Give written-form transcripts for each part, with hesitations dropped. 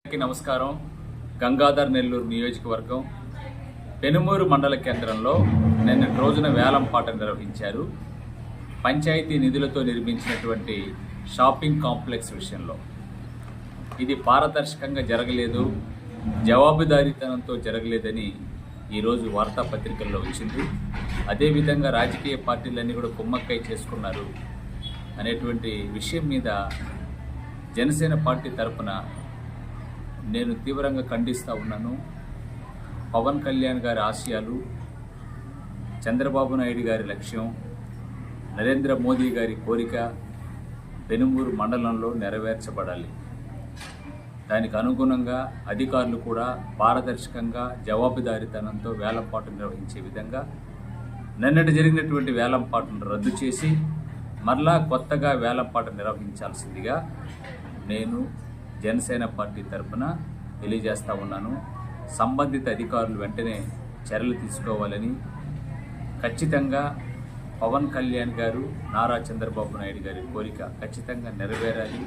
నమస్కారం. గంగాధర్ నెల్లూరు నియోజకవర్గం పెనుమూరు మండల కేంద్రంలో నిన్నటి రోజున వేలంపాట నిర్వహించారు. పంచాయతీ నిధులతో నిర్మించినటువంటి షాపింగ్ కాంప్లెక్స్ విషయంలో ఇది పారదర్శకంగా జరగలేదు, జవాబుదారీతనంతో జరగలేదని ఈరోజు వార్తాపత్రికల్లో వచ్చింది. అదేవిధంగా రాజకీయ పార్టీలన్నీ కూడా కుమ్మక్కై చేసుకున్నారు అనేటువంటి విషయం మీద జనసేన పార్టీ తరఫున నేను తీవ్రంగా ఖండిస్తూ ఉన్నాను. పవన్ కళ్యాణ్ గారి ఆశయాలు, చంద్రబాబు నాయుడు గారి లక్ష్యం, నరేంద్ర మోదీ గారి కోరిక పెనుమూరు మండలంలో నెరవేర్చబడాలి. దానికి అనుగుణంగా అధికారులు కూడా పారదర్శకంగా జవాబుదారీతనంతో వేలంపాటు నిర్వహించే విధంగా నిన్నటి జరిగినటువంటి వేలంపాటును రద్దు చేసి మరలా కొత్తగా వేలంపాట నిర్వహించాల్సిందిగా నేను జనసేన పార్టీ తరఫున తెలియజేస్తూ ఉన్నాను. సంబంధిత అధికారులు వెంటనే చర్యలు తీసుకోవాలని, ఖచ్చితంగా పవన్ కళ్యాణ్ గారు, నారా చంద్రబాబు నాయుడు గారి కోరిక ఖచ్చితంగా నెరవేరాలి.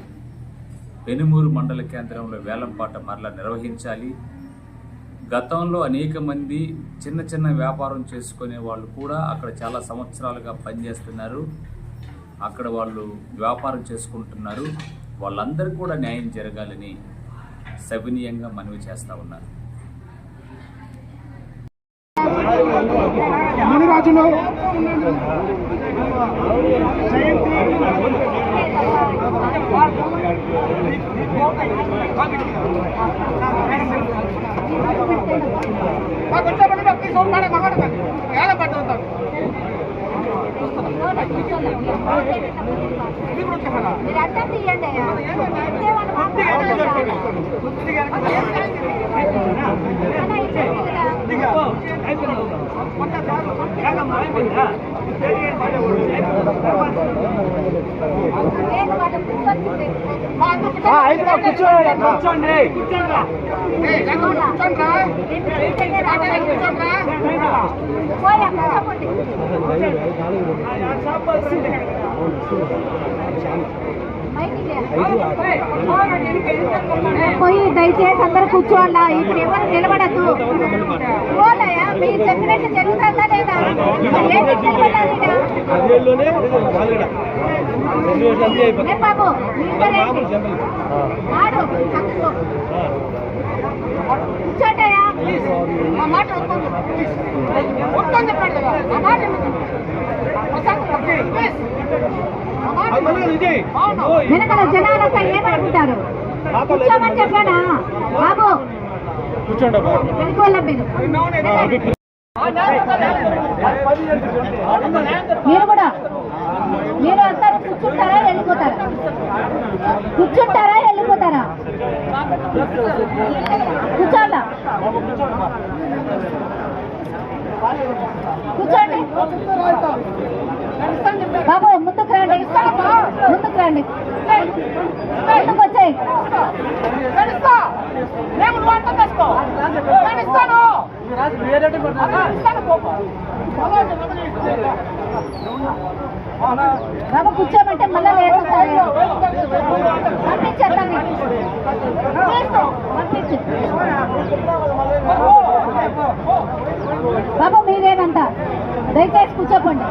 పెనుమూరు మండల కేంద్రంలో వేలంపాట మరలా నిర్వహించాలి. గతంలో అనేక మంది చిన్న చిన్న వ్యాపారం చేసుకునే వాళ్ళు కూడా అక్కడ చాలా సంవత్సరాలుగా పనిచేస్తున్నారు, అక్కడ వాళ్ళు వ్యాపారం చేసుకుంటున్నారు. వాళ్ళందరూ కూడా న్యాయం జరగాలని సవినీయంగా మనవి చేస్తూ ఉన్నారు. పోయి దయచేసి అందరూ కూర్చోవాలా. ఇప్పుడు ఎవరు నిలబడద్దు. మీరు చెప్పినట్టు జరుగుతుందా లేదా? బాబు కూర్చోటయా వెనకాల జనాలంతా ఏమనుకుంటారు? కూర్చోమని చెప్పానా బాబు? వెళ్ళిపోలే మీరు కూడా. మీరు అందరూ కూర్చుంటారా వెళ్ళిపోతారా? కూర్చుంటారా వెళ్ళిపోతారా? కూర్చోండి, కూర్చోండి బాబు. ముందుకు రండి, ముందుకు రండి, ముందుకు వచ్చాయి. బాబు కూర్చోమంటే మళ్ళీ లేదు. పంపించండి, పంపించు బాబు. మీరేనంట దయచేసి కూర్చోకండి.